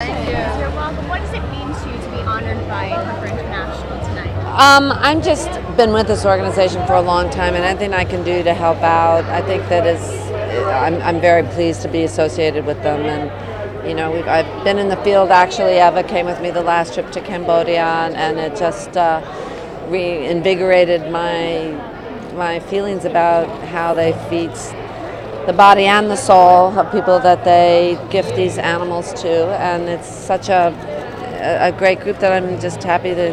Thank you. You're welcome. What does it mean to you to be honored by Heifer International tonight? I'm just been with this organization for a long time, and anything I can do to help out, I think that is, I'm very pleased to be associated with them. And I've been in the field. Actually, Eva came with me the last trip to Cambodia, and it just reinvigorated my feelings about how they feed the body and the soul of people that they gift these animals to, and it's such a great group that I'm just happy to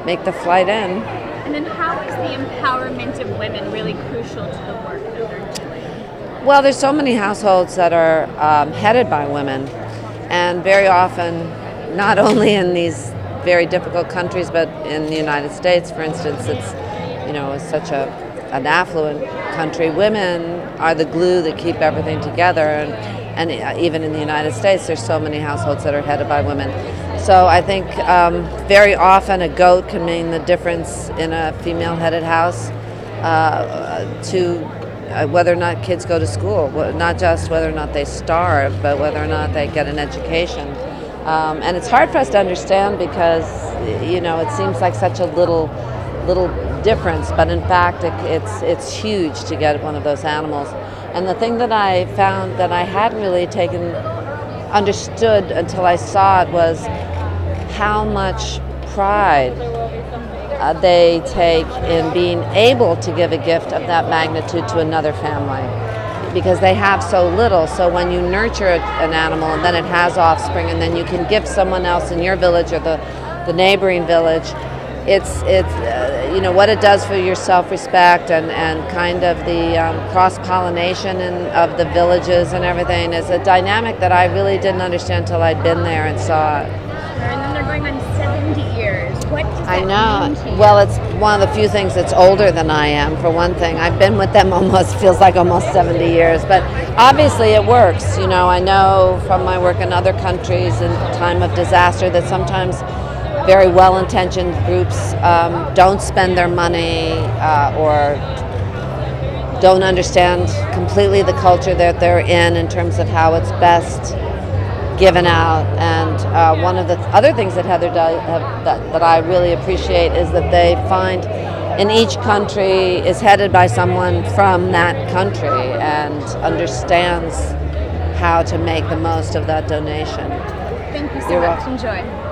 make the flight in. And then how is the empowerment of women really crucial to the work that they're doing? Well, there's so many households that are headed by women, and very often, not only in these very difficult countries, but in the United States, for instance, it's such an affluent country. Women are the glue that keep everything together, and even in the United States, there's so many households that are headed by women. So I think very often a goat can mean the difference in a female-headed house to whether or not kids go to school, not just whether or not they starve, but whether or not they get an education. And it's hard for us to understand because it seems like such a little difference, but in fact it's huge to get one of those animals. And the thing that I found that I hadn't really understood until I saw it was how much pride they take in being able to give a gift of that magnitude to another family, because they have so little. So when you nurture an animal and then it has offspring, and then you can gift someone else in your village or the neighboring village, it's what it does for your self-respect and kind of the cross-pollination of the villages and everything is a dynamic that I really didn't understand until I'd been there and saw it. And then they're going on 70 years. What does that mean to you? Well, it's one of the few things that's older than I am, for one thing. I've been with them feels like almost 70 years, but obviously it works. I know from my work in other countries in time of disaster that sometimes very well-intentioned groups don't spend their money or don't understand completely the culture that they're in terms of how it's best given out. And one of the other things that Heather does that I really appreciate is that they find in each country is headed by someone from that country and understands how to make the most of that donation. Thank you so You're much. welcome. Enjoy.